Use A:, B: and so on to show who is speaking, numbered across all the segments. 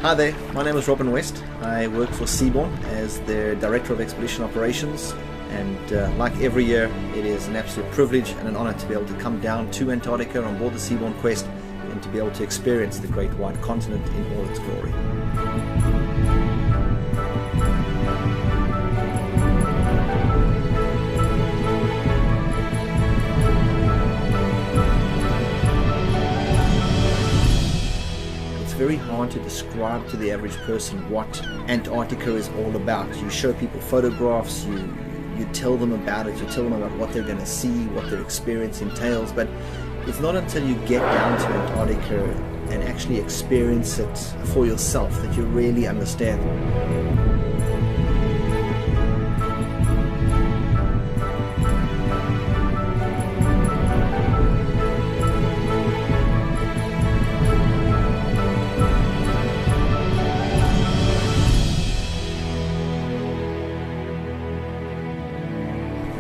A: Hi there, my name is Robin West. I work for Seabourn as their Director of Expedition Operations, and like every year it is an absolute privilege and an honor to be able to come down to Antarctica on board the Seabourn Quest and to be able to experience the great white continent in all its glory. It's very hard to describe to the average person what Antarctica is all about. You show people photographs, you tell them about it, you tell them about what they're going to see, what their experience entails, but it's not until you get down to Antarctica and actually experience it for yourself that you really understand.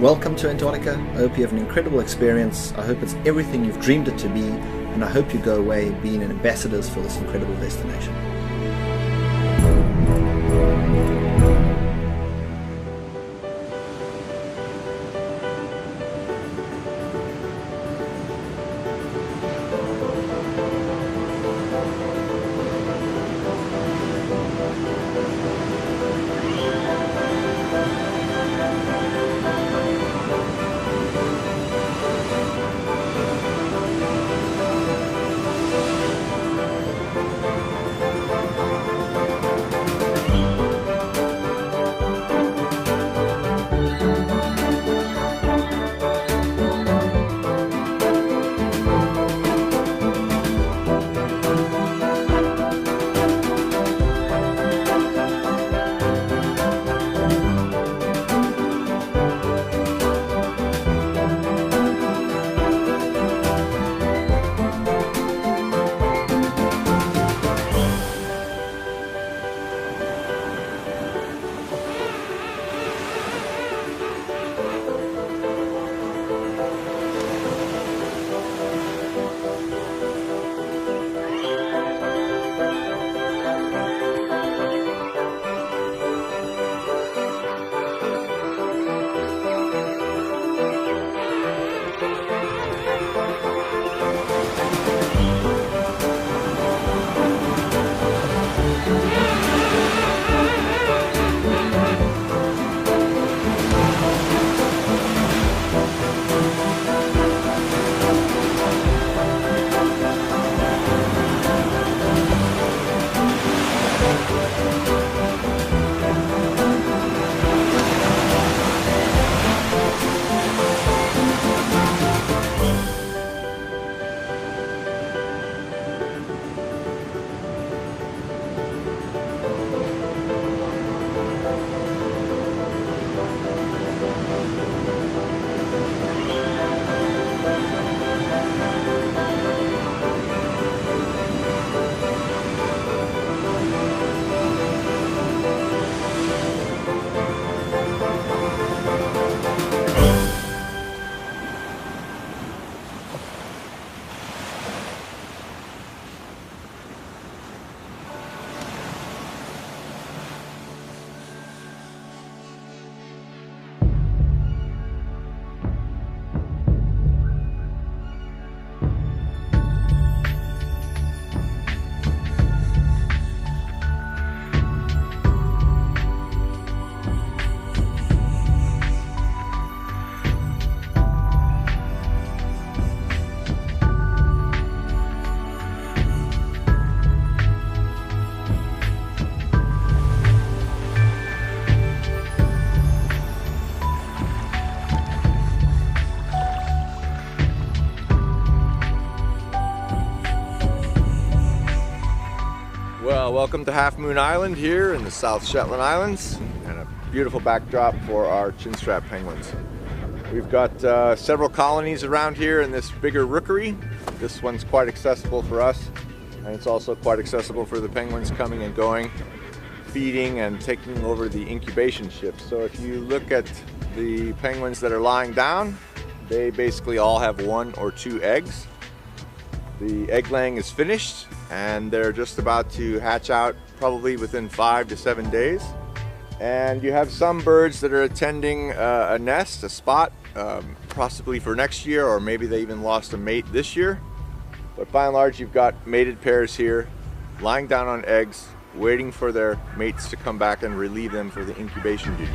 A: Welcome to Antarctica. I hope you have an incredible experience. I hope it's everything you've dreamed it to be, and I hope you go away being ambassadors for this incredible destination.
B: Well, welcome to Half Moon Island here in the South Shetland Islands, and a beautiful backdrop for our chinstrap penguins. We've got several colonies around here in this bigger rookery. This one's quite accessible for us, and it's also quite accessible for the penguins coming and going, feeding and taking over the incubation ships. So if you look at the penguins that are lying down, they basically all have 1 or 2 eggs. The egg laying is finished and they're just about to hatch out probably within 5 to 7 days. And you have some birds that are attending a nest, a spot, possibly for next year, or maybe they even lost a mate this year. But by and large, you've got mated pairs here, lying down on eggs, waiting for their mates to come back and relieve them for the incubation duty.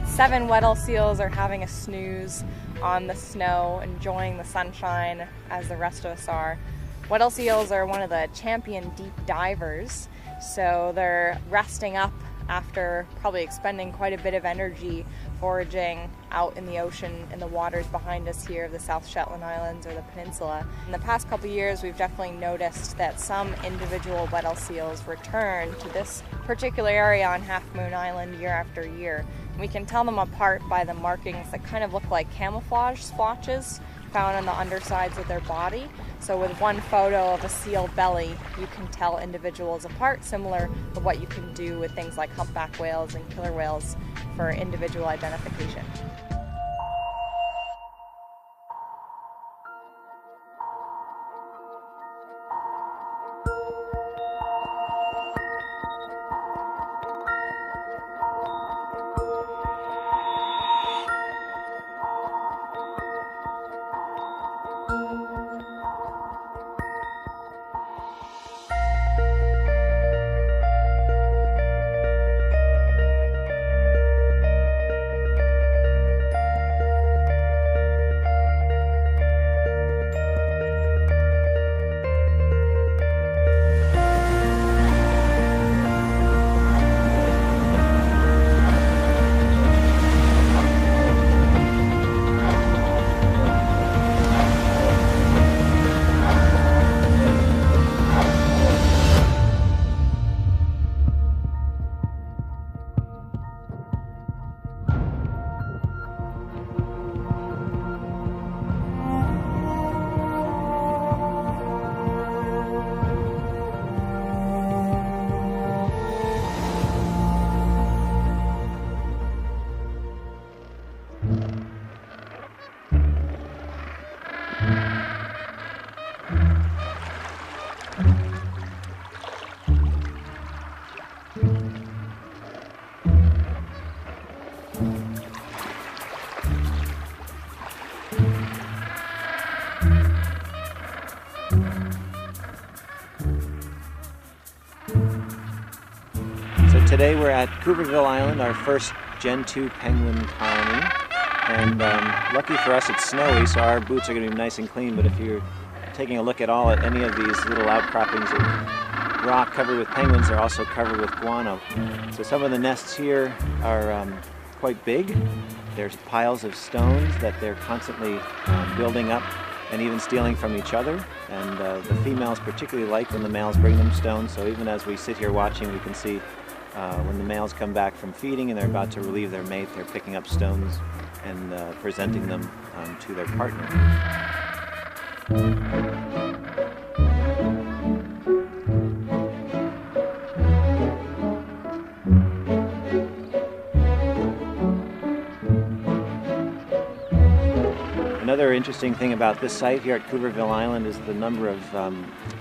C: Seven Weddell seals are having a snooze on the snow, enjoying the sunshine as the rest of us are. Weddell seals are one of the champion deep divers, so they're resting up after probably expending quite a bit of energy foraging out in the ocean in the waters behind us here of the South Shetland Islands or the peninsula. In the past couple of years, we've definitely noticed that some individual Weddell seals return to this particular area on Half Moon Island year after year. We can tell them apart by the markings that kind of look like camouflage splotches found on the undersides of their body. So with one photo of a seal belly, you can tell individuals apart, similar to what you can do with things like humpback whales and killer whales for individual identification.
D: Today we're at Cooperville Island, our first Gentoo penguin colony, and lucky for us it's snowy, so our boots are going to be nice and clean. But if you're taking a look at any of these little outcroppings of rock covered with penguins, they're also covered with guano. So some of the nests here are quite big. There's piles of stones that they're constantly building up and even stealing from each other. And the females particularly like when the males bring them stones, so even as we sit here watching, we can see when the males come back from feeding and they're about to relieve their mate, they're picking up stones and presenting them to their partner. Another interesting thing about this site here at Cooperville Island is the number of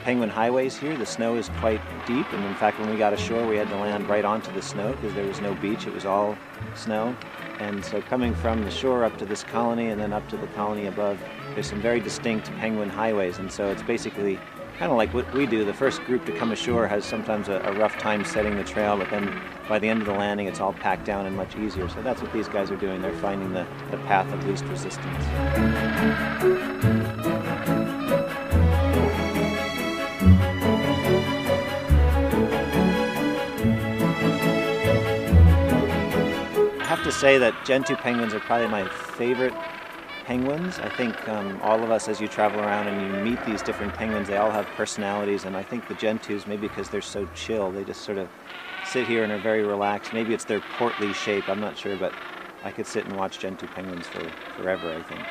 D: penguin highways here. The snow is quite deep, and in fact when we got ashore we had to land right onto the snow because there was no beach, it was all snow. And so coming from the shore up to this colony and then up to the colony above, there's some very distinct penguin highways, and so it's basically kind of like what we do. The first group to come ashore has sometimes a rough time setting the trail, but then by the end of the landing it's all packed down and much easier. So that's what these guys are doing. They're finding the path of least resistance. I have to say that Gentoo penguins are probably my favorite penguins. I think all of us, as you travel around and you meet these different penguins, they all have personalities, and I think the Gentoos, maybe because they're so chill, they just sort of sit here and are very relaxed. Maybe it's their portly shape, I'm not sure, but I could sit and watch Gentoo penguins for forever, I think.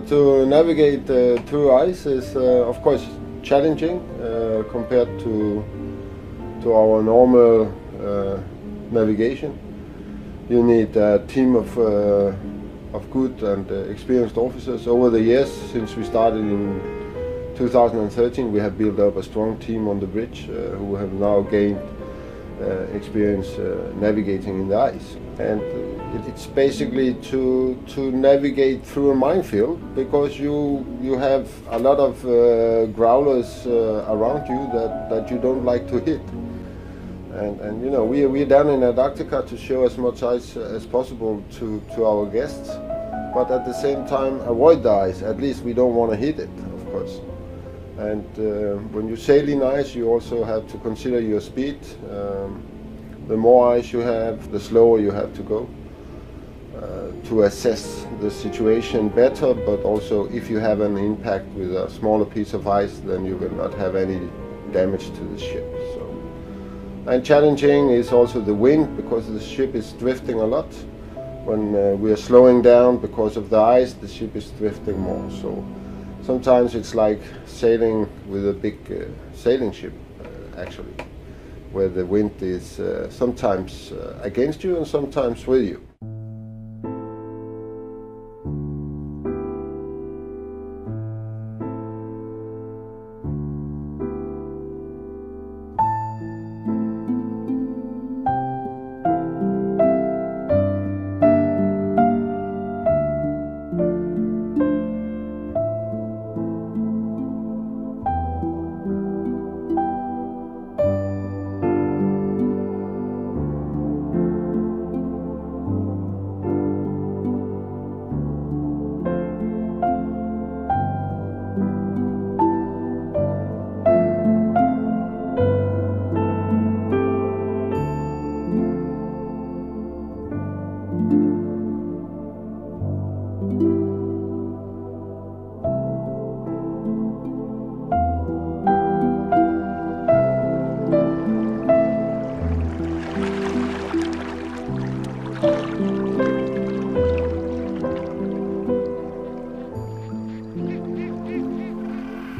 E: To navigate through ice is of course challenging compared to our normal navigation. You need a team of good and experienced officers. Over the years, since we started in 2013, we have built up a strong team on the bridge who have now gained experience navigating in the ice. And it's basically to navigate through a minefield, because you have a lot of growlers around you that you don't like to hit. And you know, we're down in Antarctica to show as much ice as possible to our guests, but at the same time avoid the ice. At least we don't want to hit it, of course. And when you sail in ice, you also have to consider your speed. The more ice you have, the slower you have to go to assess the situation better, but also if you have an impact with a smaller piece of ice, then you will not have any damage to the ship. And challenging is also the wind, because the ship is drifting a lot. When we are slowing down because of the ice, the ship is drifting more. So sometimes it's like sailing with a big sailing ship, actually, where the wind is sometimes against you and sometimes with you.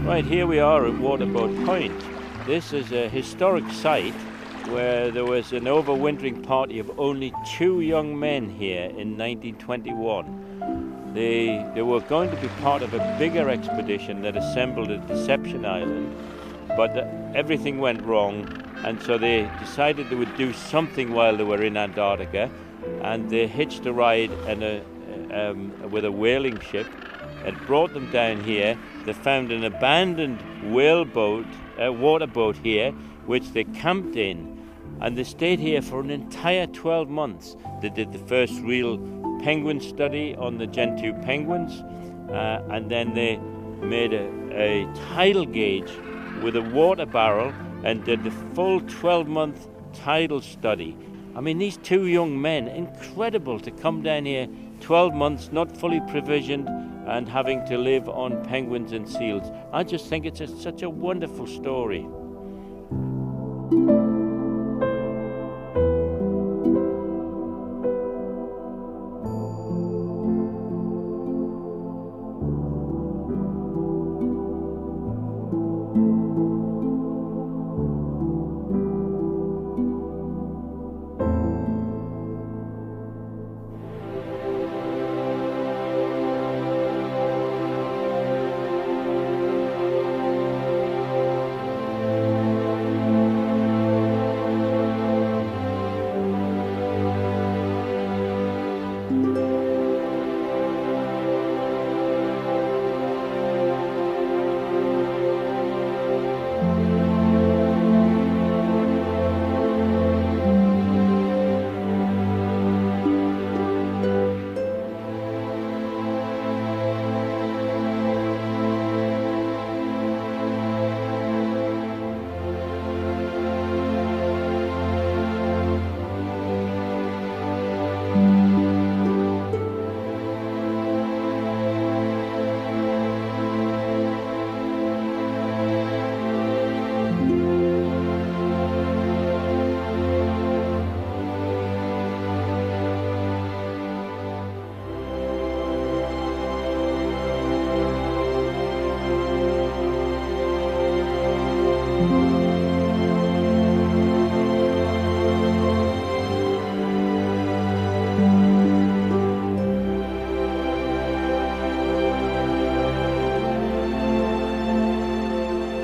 F: Right, here we are at Waterboat Point. This is a historic site where there was an overwintering party of only 2 young men here in 1921. They were going to be part of a bigger expedition that assembled at Deception Island, but everything went wrong, and so they decided they would do something while they were in Antarctica, and they hitched a ride with a whaling ship. It brought them down here. They found an abandoned waterboat here, which they camped in, and they stayed here for an entire 12 months. They did the first real penguin study on the Gentoo penguins, and then they made a tidal gauge with a water barrel and did the full 12-month tidal study. I mean, these 2 young men, incredible to come down here 12 months, not fully provisioned, and having to live on penguins and seals. I just think it's such a wonderful story.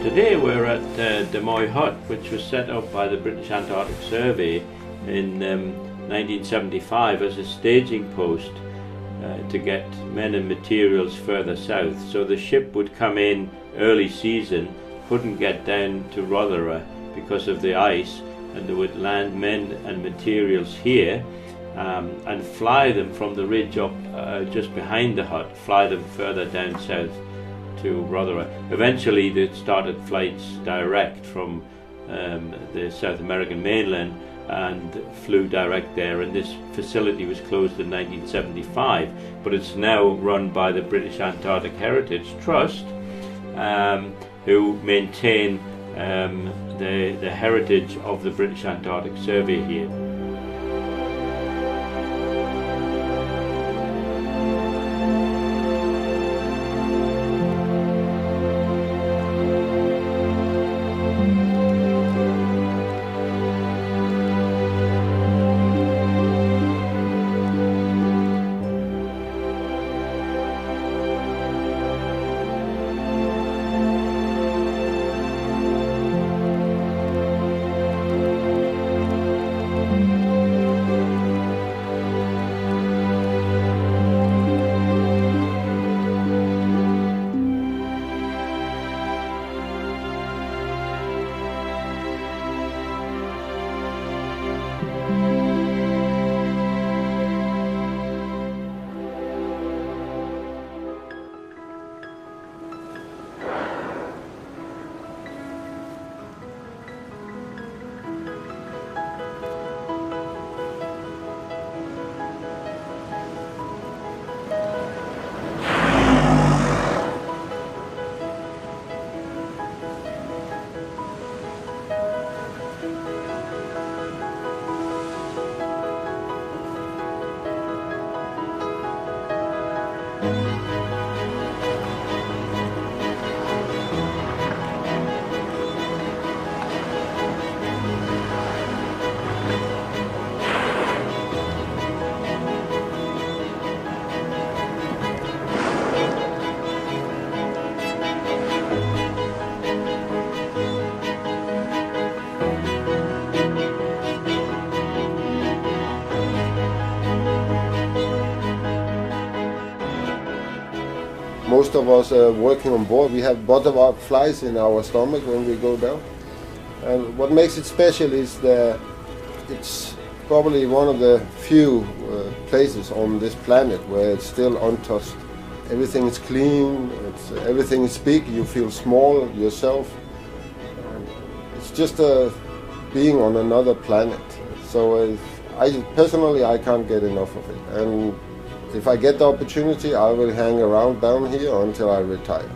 F: Today we're at the Moines Hut, which was set up by the British Antarctic Survey in 1975 as a staging post to get men and materials further south. So the ship would come in early season, couldn't get down to Rothera because of the ice, and they would land men and materials here and fly them from the ridge up just behind the hut, fly them further down south to Rothera. Eventually they started flights direct from the South American mainland and flew direct there, and this facility was closed in 1975, but it's now run by the British Antarctic Heritage Trust, who maintain the heritage of the British Antarctic Survey here.
E: Most of us working on board, we have butterflies in our stomach when we go down. And what makes it special is that it's probably one of the few places on this planet where it's still untouched. Everything is clean, everything is big, you feel small yourself. It's just being on another planet. So personally, I can't get enough of it. And if I get the opportunity, I will hang around down here until I retire.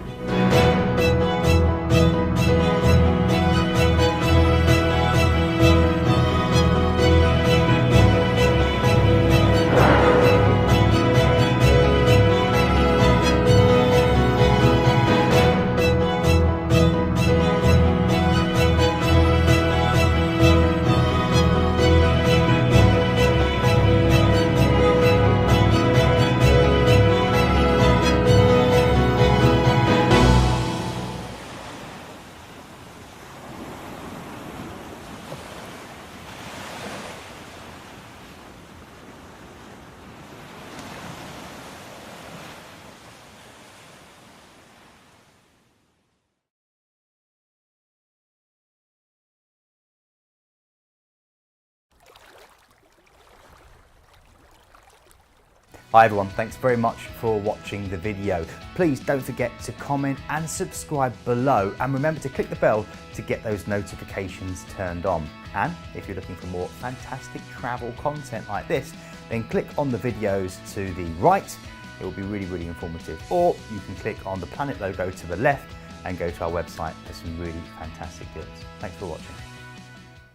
G: Hi everyone, thanks very much for watching the video. Please don't forget to comment and subscribe below, and remember to click the bell to get those notifications turned on. And if you're looking for more fantastic travel content like this, then click on the videos to the right. It will be really informative. Or you can click on the planet logo to the left and go to our website for some really fantastic deals. Thanks for watching.